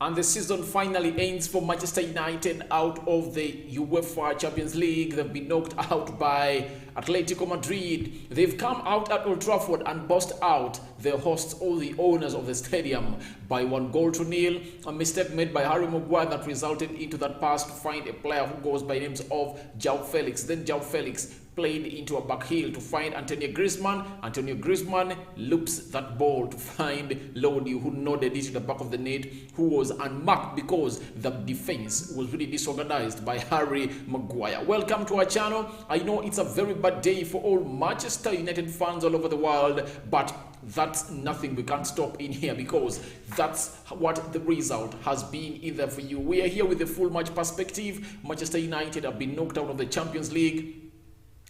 And the season finally ends for Manchester United out of the UEFA Champions League. They've been knocked out by Atletico Madrid. They've come out at Old Trafford and bust out the hosts, all the owners of the stadium, by 1-0. A mistake made by Harry Maguire that resulted into that pass to find a player who goes by names of João Felix. Then João Felix played into a back heel to find Antonio Griezmann. Antonio Griezmann loops that ball to find Lodi, who nodded it to the back of the net, who was unmarked because the defense was really disorganized by Harry Maguire. Welcome to our channel. I know it's a very bad day for all Manchester United fans all over the world, but that's nothing we can't stop in here, because that's what the result has been in there for you. We are here with the full match perspective. Manchester United have been knocked out of the Champions League.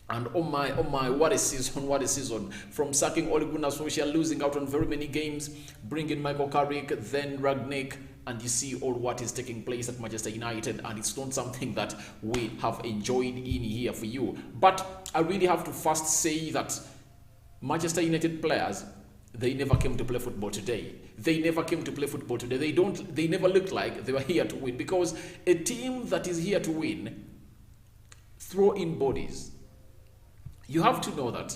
And oh my, what a season, what a season. From sacking Ole Gunnar Solskjaer, losing out on very many games, bringing Michael Carrick, then Ragnick, and you see all what is taking place at Manchester United, and it's not something that we have enjoyed in here for you. But I really have to first say that Manchester United players, they never came to play football today. They never came to play football today. They never looked like they were here to win, because a team that is here to win throw in bodies. You have to know that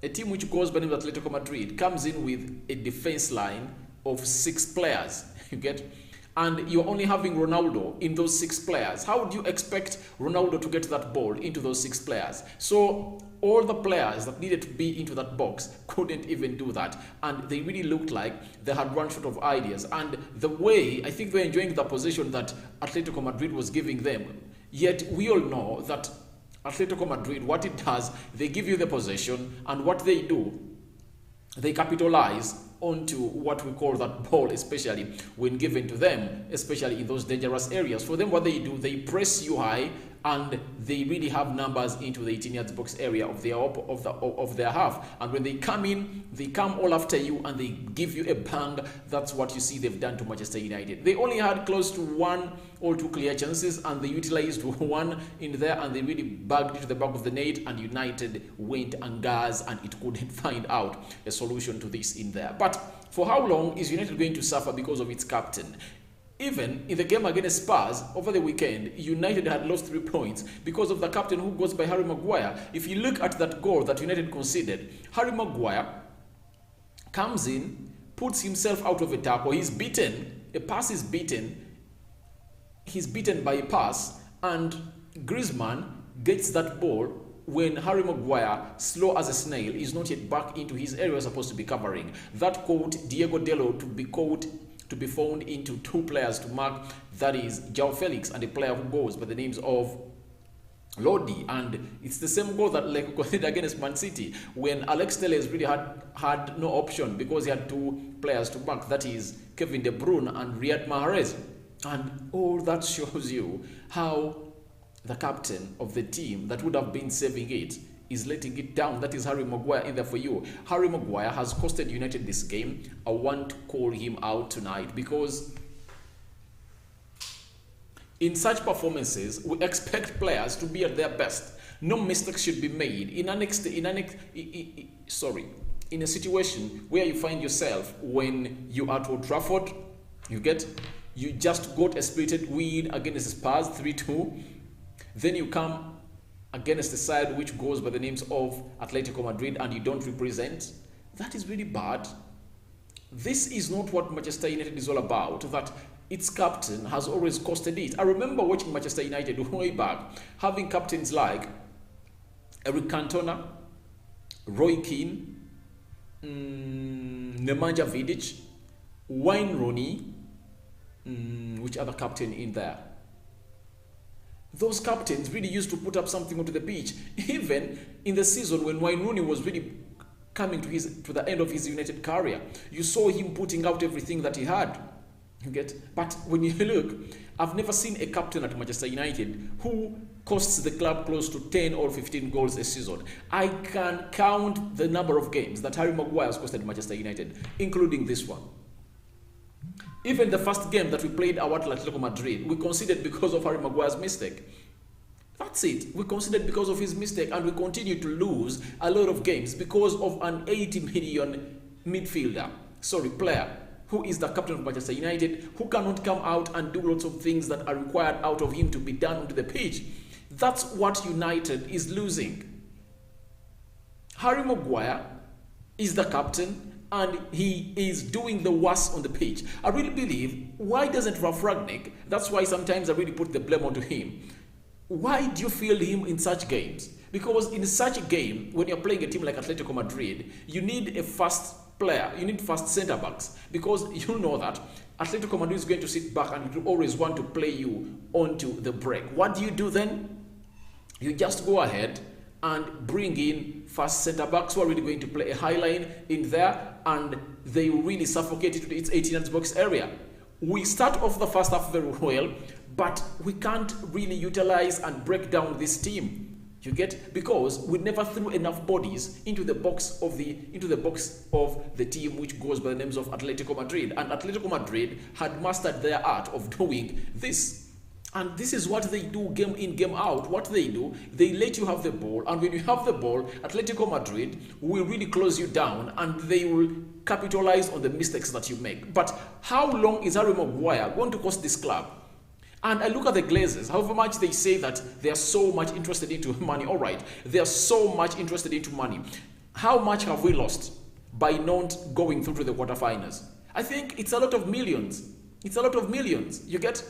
a team which goes by the name of Atletico Madrid comes in with a defense line of 6 players, you get? And you're only having Ronaldo in those 6 players. How would you expect Ronaldo to get that ball into those 6 players? So all the players that needed to be into that box couldn't even do that. And they really looked like they had run short of ideas. And the way, I think they're enjoying the position that Atletico Madrid was giving them. Yet we all know that Atletico Madrid, what it does, they give you the possession, and what they do, they capitalize onto what we call that ball, especially when given to them, especially in those dangerous areas. For them, what they do, they press you high, and they really have numbers into the 18-yard box area of their half. And when they come in, they come all after you and they give you a bang. That's what you see they've done to Manchester United. They only had close to 1 or 2 clear chances, and they utilized one in there, and they really bagged it to the back of the net, and United went and gas, and it couldn't find out a solution to this in there. But for how long is United going to suffer because of its captain? Even in the game against Spurs over the weekend, United had lost 3 points because of the captain who goes by Harry Maguire. If you look at that goal that United conceded, Harry Maguire comes in, puts himself out of a tackle, he's beaten, a pass is beaten, he's beaten by a pass, and Griezmann gets that ball when Harry Maguire, slow as a snail, is not yet back into his area supposed to be covering. That caught Diego Dello to be found into 2 players to mark, that is João Felix and a player who goes by the names of Lodi. And it's the same goal that like conceded against Man City, when Alex Telles really had no option because he had 2 players to mark, that is Kevin De Bruyne and Riyad Mahrez. And all that shows you how the captain of the team that would have been saving it is letting it down. That is Harry Maguire in there for you. Harry Maguire has costed United this game. I want to call him out tonight, because in such performances, we expect players to be at their best. No mistakes should be made. In a situation where you find yourself when you are at Old Trafford, you just got a spirited win against Spurs 3-2. Then you come against the side which goes by the names of Atletico Madrid and you don't represent. That is really bad. This is not what Manchester United is all about, that its captain has always costed it. I remember watching Manchester United way back, having captains like Eric Cantona, Roy Keane, Nemanja Vidic, Wayne Rooney, which other captain in there? Those captains really used to put up something onto the pitch. Even in the season when Wayne Rooney was really coming to the end of his United career, you saw him putting out everything that he had. But when you look, I've never seen a captain at Manchester United who costs the club close to 10 or 15 goals a season. I can count the number of games that Harry Maguire has costed Manchester United, including this one. Even the first game that we played at Atletico Madrid, we conceded because of Harry Maguire's mistake. That's it. We conceded because of his mistake, and we continue to lose a lot of games because of an 80 million player who is the captain of Manchester United, who cannot come out and do lots of things that are required out of him to be done onto the pitch. That's what United is losing. Harry Maguire is the captain and he is doing the worst on the pitch. I really believe, why doesn't Ralf Rangnick, that's why sometimes I really put the blame onto him. Why do you field him in such games? Because in such a game, when you're playing a team like Atletico Madrid, you need a fast player, you need fast centre-backs, because you know that Atletico Madrid is going to sit back and will always want to play you onto the break. What do then? You just go ahead and bring in fast centre-backs who are really going to play a high line in there, and they will really suffocate it to its 18 box area. We start off the first half very well, but we can't really utilize and break down this team. You get? Because we never threw enough bodies into the box of the team which goes by the names of Atletico Madrid. And Atletico Madrid had mastered their art of doing this. And this is what they do game in, game out. What they do, they let you have the ball, and when you have the ball, Atletico Madrid will really close you down and they will capitalize on the mistakes that you make. But how long is Harry Maguire going to cost this club? And I look at the Glazers, however much they say that they are so much interested into money. All right, they are so much interested into money. How much have we lost by not going through to the quarterfinals? I think it's a lot of millions. It's a lot of millions. You get?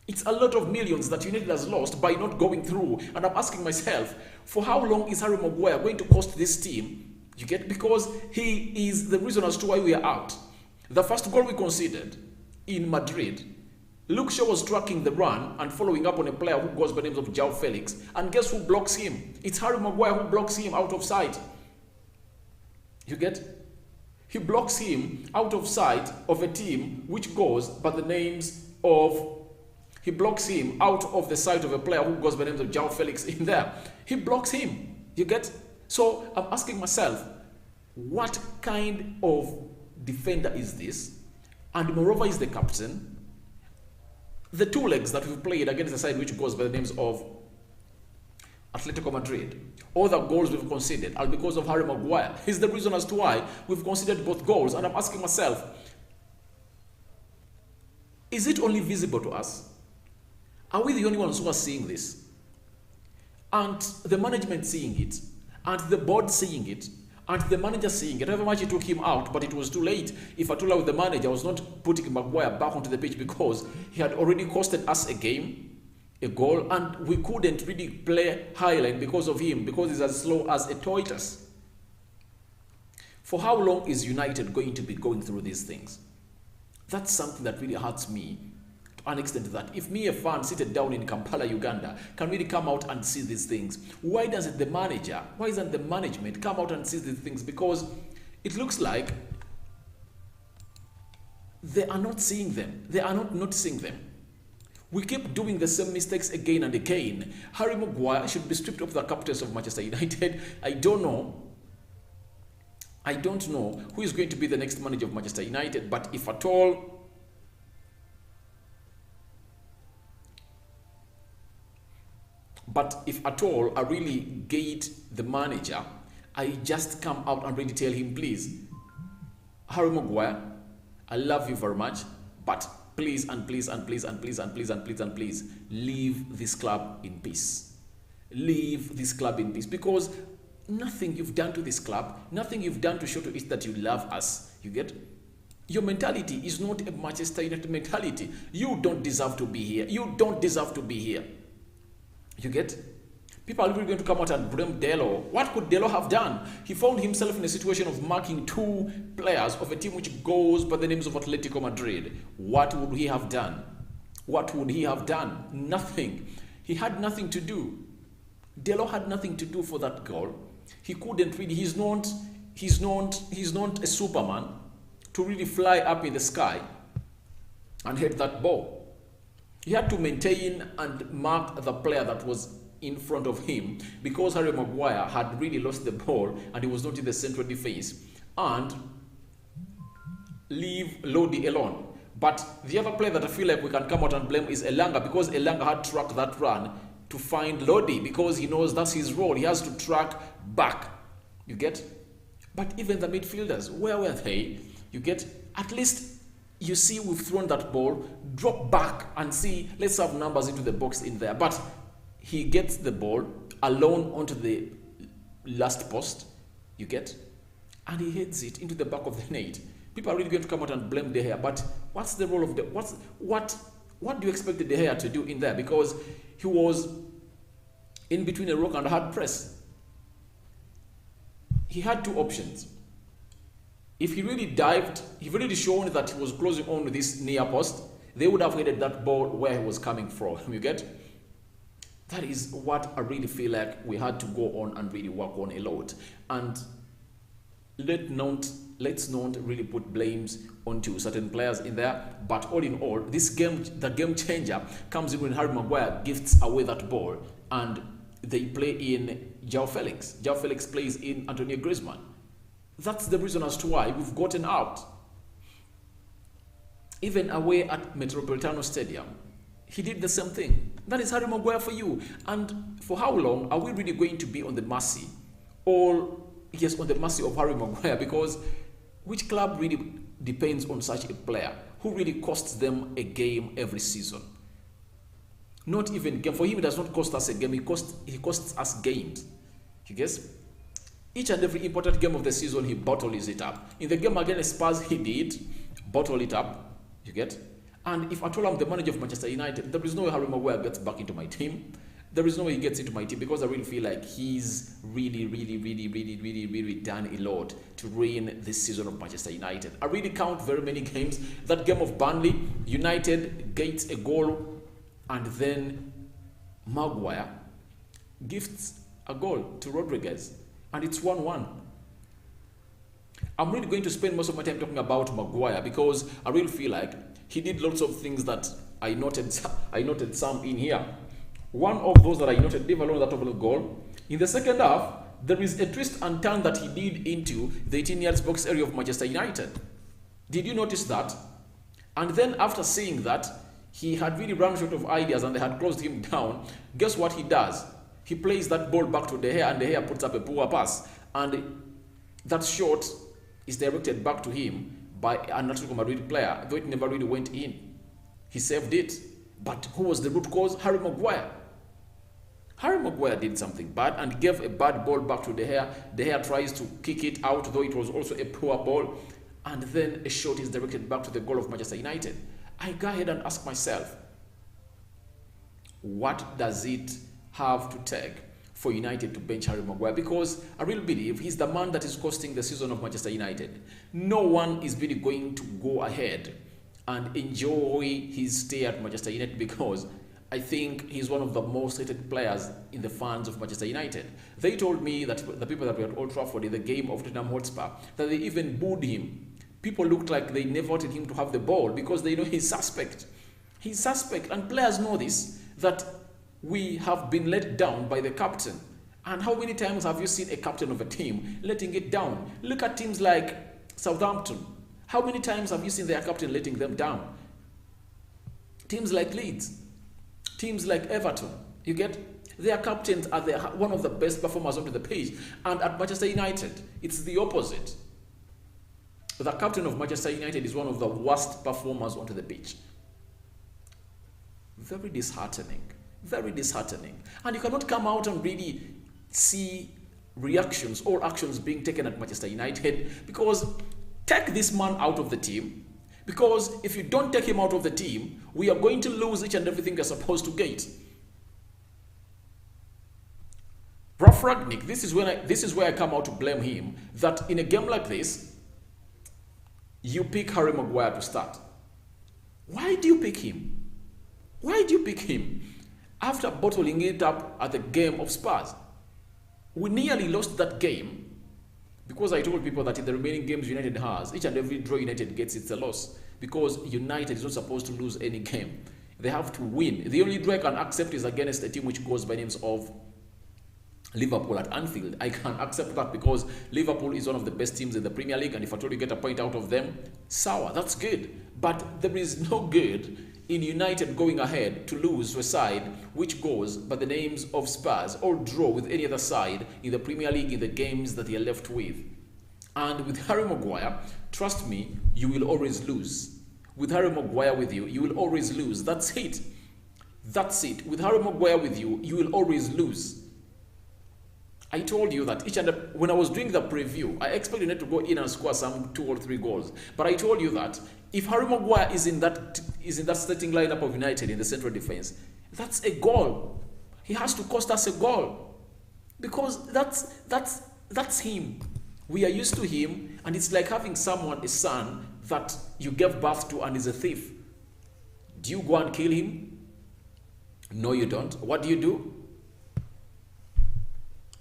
It's a lot of millions that United has lost by not going through. And I'm asking myself, for how long is Harry Maguire going to cost this team? You get? Because he is the reason as to why we are out. The first goal we conceded in Madrid, Luke Shaw was tracking the run and following up on a player who goes by the name of João Felix. And guess who blocks him? It's Harry Maguire who blocks him out of sight. You get? He blocks him out of sight of a team which goes by the names of... He blocks him out of the sight of a player who goes by the name of João Felix in there. He blocks him. You get? So I'm asking myself, what kind of defender is this? And moreover, is the captain. The two legs that we've played against the side which goes by the names of Atletico Madrid, all the goals we've conceded are because of Harry Maguire. He's the reason as to why we've conceded both goals. And I'm asking myself, is it only visible to us? Are we the only ones who are seeing this? And the management seeing it, and the board seeing it, and the manager seeing it. However much it took him out, but it was too late. If Atula with the manager was not putting Maguire back onto the pitch because he had already costed us a game, a goal, and we couldn't really play highline because of him, because he's as slow as a tortoise. For how long is United going to be going through these things? That's something that really hurts me to an extent that if me, a fan seated down in Kampala, Uganda, can really come out and see these things, why doesn't the manager, why doesn't the management come out and see these things? Because it looks like they are not seeing them. They are not noticing them. We keep doing the same mistakes again and again. Harry Maguire should be stripped of the captaincy of Manchester United. I don't know who is going to be the next manager of Manchester United, but if at all, I really gate the manager, I just come out and really tell him, please, Harry Maguire, I love you very much, but please and please and please and please and please and please and please leave this club in peace. Leave this club in peace, because nothing you've done to this club, nothing you've done to show to it that you love us. You get? Your mentality is not a Manchester United mentality. You don't deserve to be here. You don't deserve to be here. You get? People are really going to come out and blame Delo. What could Delo have done? He found himself in a situation of marking two players of a team which goes by the names of Atletico Madrid. What would he have done? What would he have done? Nothing. He had nothing to do. Delo had nothing to do for that goal. He couldn't really, he's not a Superman to really fly up in the sky and hit that ball. He had to maintain and mark the player that was in front of him, because Harry Maguire had really lost the ball and he was not in the central defense, and leave Lodi alone. But the other player that I feel like we can come out and blame is Elanga, because Elanga had tracked that run to find Lodi, because he knows that's his role. He has to track back. You get? But even the midfielders, where were they? You get? At least you see we've thrown that ball, drop back and see, let's have numbers into the box in there. But he gets the ball alone onto the last post, you get, and he heads it into the back of the net. People are really going to come out and blame De Gea, but what's the role of what do you expect the De Gea to do in there? Because he was in between a rock and a hard press. He had two options. If he really dived, he really shown that he was closing on to this near post, they would have headed that ball where he was coming from. You get? That is what I really feel like we had to go on and really work on a lot. And let's not really put blames onto certain players in there. But all in all, this game, the game changer comes in when Harry Maguire gifts away that ball and they play in João Felix. João Felix plays in Antonio Griezmann. That's the reason as to why we've gotten out. Even away at Metropolitano Stadium, he did the same thing. That is Harry Maguire for you. And for how long are we really going to be on the mercy? Or, yes, on the mercy of Harry Maguire? Because which club really depends on such a player who really costs them a game every season? Not even game. For him, it does not cost us a game. He costs us games. You guess? Each and every important game of the season, he bottles it up. In the game against Spurs, he did bottle it up. You get? And if at all I'm the manager of Manchester United, there is no way Harry Maguire gets back into my team. There is no way he gets into my team because I really feel like he's really done a lot to ruin this season of Manchester United. I really count very many games. That game of Burnley, United gets a goal and then Maguire gifts a goal to Rodriguez. And it's 1-1. I'm really going to spend most of my time talking about Maguire because I really feel like he did lots of things that I noted some in here. One of those that I noted, leave alone that overall goal. In the second half, there is a twist and turn that he did into the 18-yard box area of Manchester United. Did you notice that? And then after seeing that, he had really run short of ideas and they had closed him down. Guess what he does? He plays that ball back to De Gea and De Gea puts up a poor pass. And that shot is directed back to him by an Atletico Madrid player, though it never really went in. He saved it. But who was the root cause? Harry Maguire. Harry Maguire did something bad and gave a bad ball back to De Gea. De Gea tries to kick it out, though it was also a poor ball. And then a shot is directed back to the goal of Manchester United. I go ahead and ask myself, what does it have to take for United to bench Harry Maguire? Because I really believe he's the man that is costing the season of Manchester United. No one is really going to go ahead and enjoy his stay at Manchester United because I think he's one of the most hated players in the fans of Manchester United. They told me that the people that were at Old Trafford in the game of Tottenham Hotspur, that they even booed him. People looked like they never wanted him to have the ball because they know he's suspect. He's suspect, and players know this, that we have been let down by the captain. And how many times have you seen a captain of a team letting it down? Look at teams like Southampton. How many times have you seen their captain letting them down? Teams like Leeds, teams like Everton, you get? Their captains are one of the best performers onto the pitch. And at Manchester United, it's the opposite. The captain of Manchester United is one of the worst performers onto the pitch. Very disheartening. Very disheartening. And you cannot come out and really see reactions or actions being taken at Manchester United because take this man out of the team. Because if you don't take him out of the team, we are going to lose each and everything we're supposed to get. Ralf Rangnick, this is where I come out to blame him, that in a game like this, you pick Harry Maguire to start. Why do you pick him? Why do you pick him? After bottling it up at the game of Spurs, we nearly lost that game because I told people that in the remaining games United has, each and every draw United gets, it's a loss because United is not supposed to lose any game. They have to win. The only draw I can accept is against a team which goes by names of Liverpool at Anfield. I can accept that because Liverpool is one of the best teams in the Premier League, and if at all you get a point out of them, sour, that's good. But there is no good in United going ahead to lose to a side which goes by the names of Spurs or draw with any other side in the Premier League in the games that they are left with. And with Harry Maguire, trust me, you will always lose. With Harry Maguire with you, you will always lose. That's it. That's it. With Harry Maguire with you, you will always lose. I told you that when I was doing the preview, I expected it to go in and score some 2 or 3 goals. But I told you that if Harry Maguire is in that starting lineup of United in the central defense, that's a goal. He has to cost us a goal. Because that's him. We are used to him, and it's like having a son that you gave birth to and is a thief. Do you go and kill him? No, you don't. What do?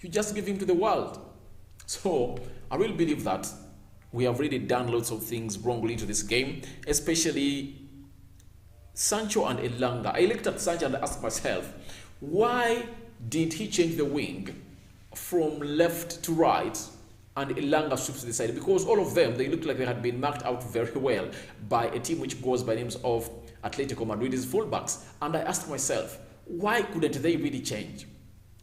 You just give him to the world. So I really believe that we have really done lots of things wrongly to this game, especially Sancho and Elanga. I looked at Sancho and asked myself, why did he change the wing from left to right and Elanga switched to the side? Because all of them, they looked like they had been marked out very well by a team which goes by names of Atletico Madrid's fullbacks. And I asked myself, why couldn't they really change?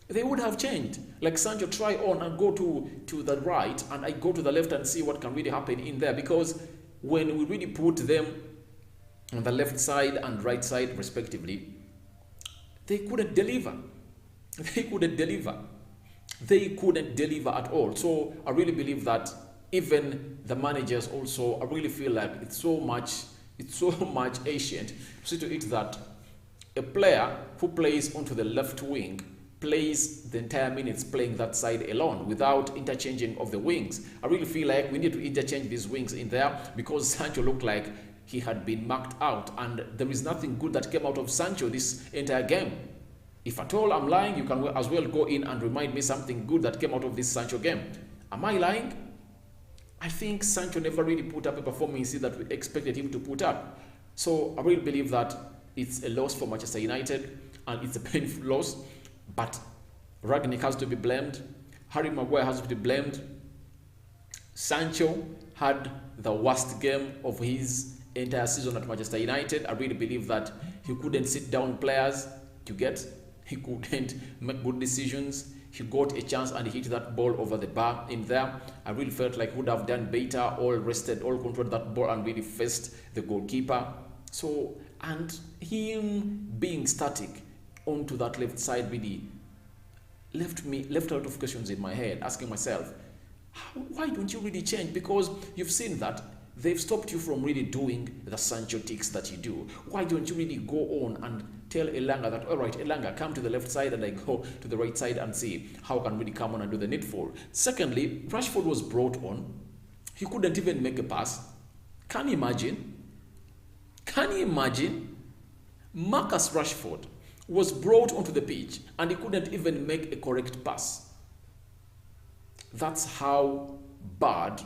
They would have changed. Like Sancho, try on and go to the right, and I go to the left and see what can really happen in there. Because when we really put them on the left side and right side respectively, they couldn't deliver. They couldn't deliver. They couldn't deliver at all. So I really believe that even the managers also, I really feel like it's so much ancient to see to it that a player who plays onto the left wing plays the entire minutes playing that side alone without interchanging of the wings. I really feel like we need to interchange these wings in there, because Sancho looked like he had been marked out, and there is nothing good that came out of Sancho this entire game. If at all I'm lying, you can as well go in and remind me something good that came out of this Sancho game. Am I lying? I think Sancho never really put up a performance that we expected him to put up. So I really believe that it's a loss for Manchester United, and it's a painful loss. But Rangnick has to be blamed. Harry Maguire has to be blamed. Sancho had the worst game of his entire season at Manchester United. I really believe that he couldn't sit down players. He couldn't make good decisions. He got a chance and he hit that ball over the bar in there. I really felt like he would have done better, all rested, all controlled that ball and really faced the goalkeeper. So, and him being static onto that left side really left a lot of questions in my head, asking myself, why don't you really change? Because you've seen that they've stopped you from really doing the Sancho ticks that you do. Why don't you really go on and tell Elanga that, all right, Elanga, come to the left side and I go to the right side and see how can really come on and do the needful. Secondly, Rashford was brought on. He couldn't even make a pass. Can you imagine? Can you imagine? Marcus Rashford was brought onto the pitch and he couldn't even make a correct pass. That's how bad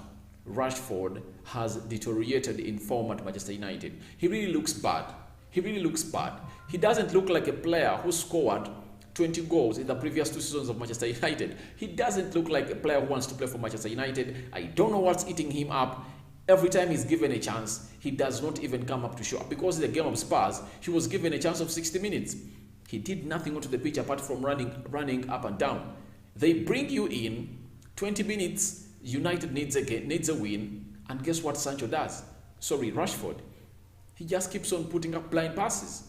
Rashford has deteriorated in form at Manchester United. He really looks bad. He really looks bad. He doesn't look like a player who scored 20 goals in the previous 2 seasons of Manchester United. He doesn't look like a player who wants to play for Manchester United. I don't know what's eating him up. Every time he's given a chance, he does not even come up to show up. Because in the game of Spurs, he was given a chance of 60 minutes. He did nothing onto the pitch apart from running up and down. They bring you in, 20 minutes, United needs a win, and guess what Sancho does? Sorry, Rashford. He just keeps on putting up blind passes.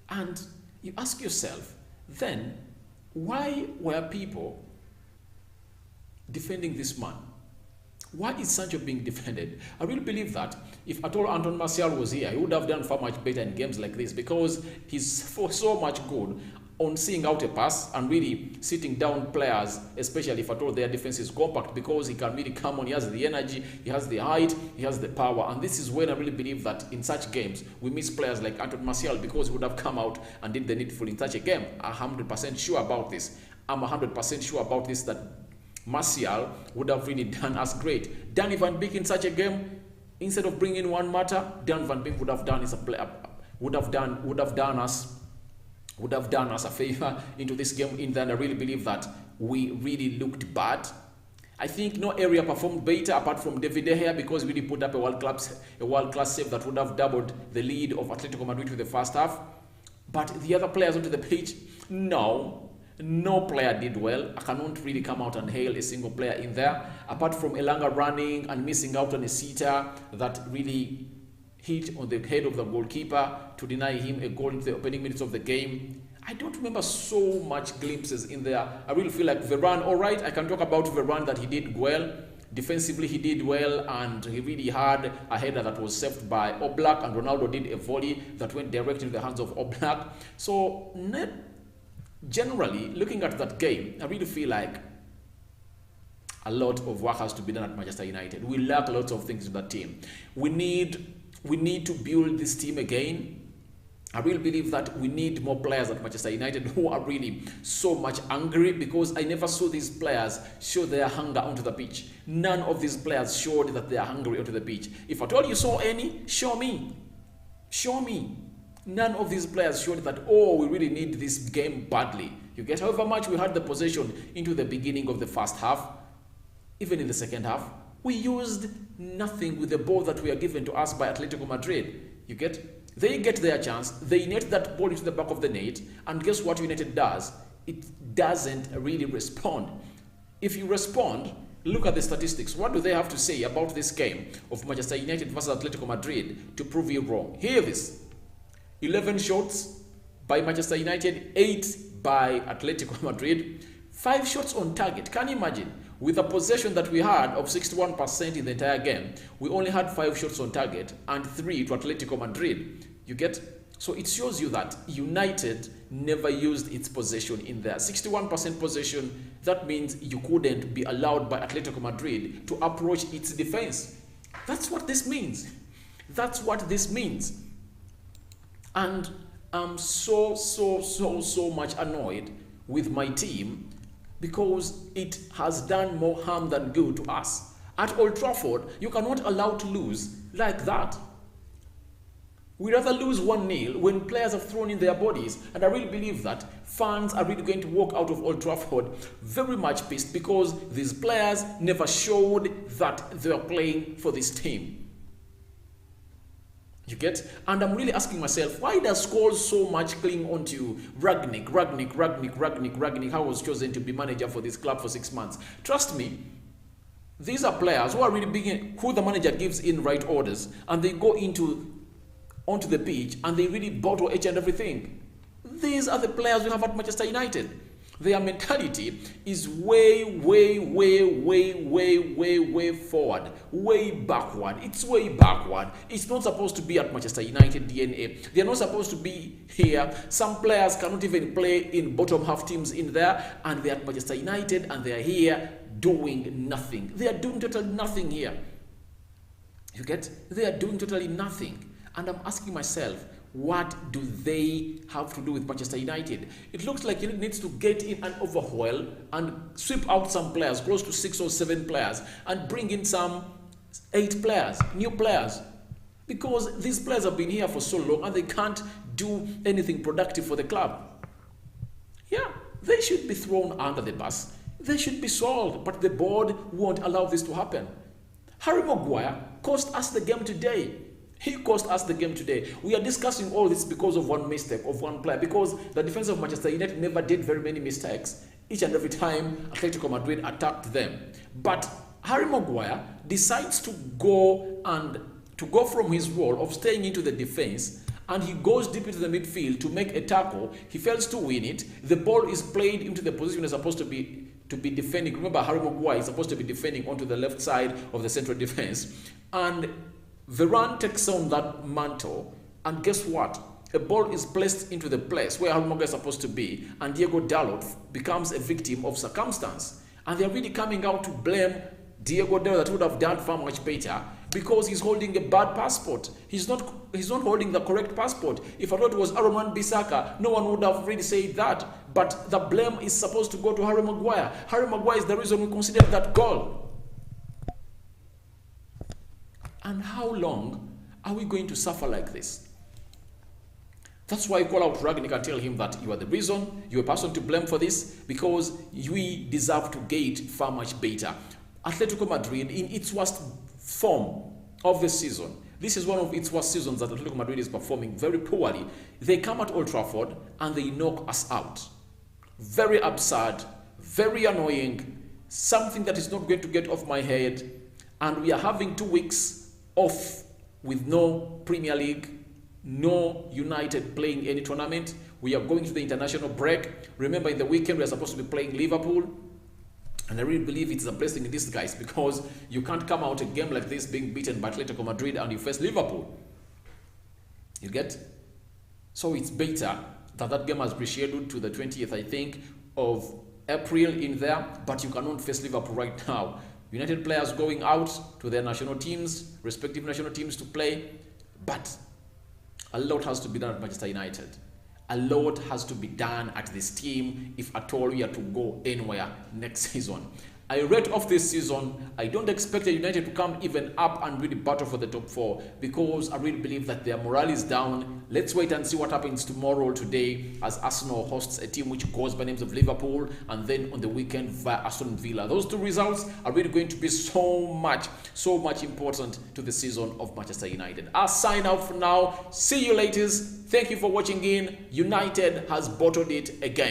And you ask yourself, then, why were people defending this man? Why is Sancho being defended? I really believe that if at all Anton Martial was here, he would have done far much better in games like this, because he's so much good on seeing out a pass and really sitting down players, especially if at all their defense is compact, because he can really come on. He has the energy, he has the height, he has the power. And this is when I really believe that in such games, we miss players like Anton Martial, because he would have come out and did the needful in such a game. I'm 100% sure about this. I'm 100% sure about this, that Martial would have really done us great. Danny Van Beek in such a game, instead of bringing one matter, Dan Van Beek would have done us a favor into this game. In that, I really believe that we really looked bad. I think no area performed better apart from David De Gea, because we really put up a world-class save that would have doubled the lead of Atletico Madrid with the first half. But the other players onto the pitch, no. No player did well. I cannot really come out and hail a single player in there, apart from Elanga running and missing out on a sitter that really hit on the head of the goalkeeper to deny him a goal in the opening minutes of the game. I don't remember so much glimpses in there. I really feel like Varane, all right, I can talk about Varane that he did well. Defensively, he did well, and he really had a header that was saved by Oblak, and Ronaldo did a volley that went directly into the hands of Oblak. So, generally, looking at that game, I really feel like a lot of work has to be done at Manchester United. We lack lots of things in that team. We need to build this team again. I really believe that we need more players at Manchester United who are really so much angry, because I never saw these players show their hunger onto the pitch. None of these players showed that they are hungry onto the pitch. If at all you saw any, show me. Show me. None of these players showed that, oh, we really need this game badly. You get however much we had the possession into the beginning of the first half, even in the second half, we used nothing with the ball that we are given to us by Atletico Madrid. You get? They get their chance, they net that ball into the back of the net, and guess what United does? It doesn't really respond. If you respond, look at the statistics. What do they have to say about this game of Manchester United versus Atletico Madrid to prove you wrong? Hear this. 11 shots by Manchester United, 8 by Atletico Madrid, 5 shots on target. Can you imagine? With a possession that we had of 61% in the entire game, we only had 5 shots on target and 3 to Atletico Madrid. You get? So it shows you that United never used its possession in there. 61% possession, that means you couldn't be allowed by Atletico Madrid to approach its defense. That's what this means. That's what this means. And I'm so much annoyed with my team, because it has done more harm than good to us. At Old Trafford, you cannot allow to lose like that. We'd rather lose 1-0 when players have thrown in their bodies, and I really believe that fans are really going to walk out of Old Trafford very much pissed, because these players never showed that they were playing for this team. You get? And I'm really asking myself, why does Scholes so much cling on to Ragnick, how was chosen to be manager for this club for 6 months? Trust me, these are players who are really big, who the manager gives in right orders, and they go onto the pitch and they really bottle each and everything. These are the players we have at Manchester United. Their mentality is way forward, way backward. It's way backward. It's not supposed to be at Manchester United DNA. They're not supposed to be here. Some players cannot even play in bottom half teams in there, and they're at Manchester United and they're here doing nothing. They are doing totally nothing here. You get? They are doing totally nothing. And I'm asking myself, what do they have to do with Manchester United? It looks like it needs to get in and overhaul and sweep out some players, close to 6 or 7 players, and bring in some 8 players, new players. Because these players have been here for so long and they can't do anything productive for the club. Yeah, they should be thrown under the bus. They should be sold, but the board won't allow this to happen. Harry Maguire cost us the game today. He cost us the game today. We are discussing all this because of one mistake of one player, because the defense of Manchester United never did very many mistakes each and every time Atletico Madrid attacked them. But Harry Maguire decides to go from his role of staying into the defense, and he goes deep into the midfield to make a tackle. He fails to win it. The ball is played into the position it's supposed to be defending. Remember, Harry Maguire is supposed to be defending onto the left side of the central defense. And Varane takes on that mantle, and guess what? A ball is placed into the place where Harry Maguire is supposed to be, and Diego Dalot becomes a victim of circumstance. And they're really coming out to blame Diego Dalot, that would have done far much better, because he's holding a bad passport. He's not holding the correct passport. If I thought it was Aaron Wan-Bissaka, no one would have really said that. But the blame is supposed to go to Harry Maguire. Harry Maguire is the reason we considered that goal. And how long are we going to suffer like this? That's why I call out Ragnick and tell him that you are the reason, you're a person to blame for this, because we deserve to get far much better. Atletico Madrid, in its worst form of the season, this is one of its worst seasons that Atletico Madrid is performing very poorly. They come at Old Trafford and they knock us out. very absurd, very annoying, something that is not going to get off my head. And we are having 2 weeks off with no Premier League, no United playing any tournament. We are going to the international break. Remember, in the weekend, we are supposed to be playing Liverpool. And I really believe it's a blessing in disguise, because you can't come out a game like this being beaten by Atletico Madrid and you face Liverpool. You get? So it's better that that game has rescheduled to the 20th, I think, of April in there, but you cannot face Liverpool right now. United players going out to their national teams, respective national teams, to play, but a lot has to be done at Manchester United. A lot has to be done at this team if at all we are to go anywhere next season. I rate off this season. I don't expect the United to come even up and really battle for the top 4, because I really believe that their morale is down. Let's wait and see what happens tomorrow or today as Arsenal hosts a team which goes by names of Liverpool, and then on the weekend via Aston Villa. Those 2 results are really going to be so much important to the season of Manchester United. I'll sign out for now. See you later. Thank you for watching in. United has bottled it again.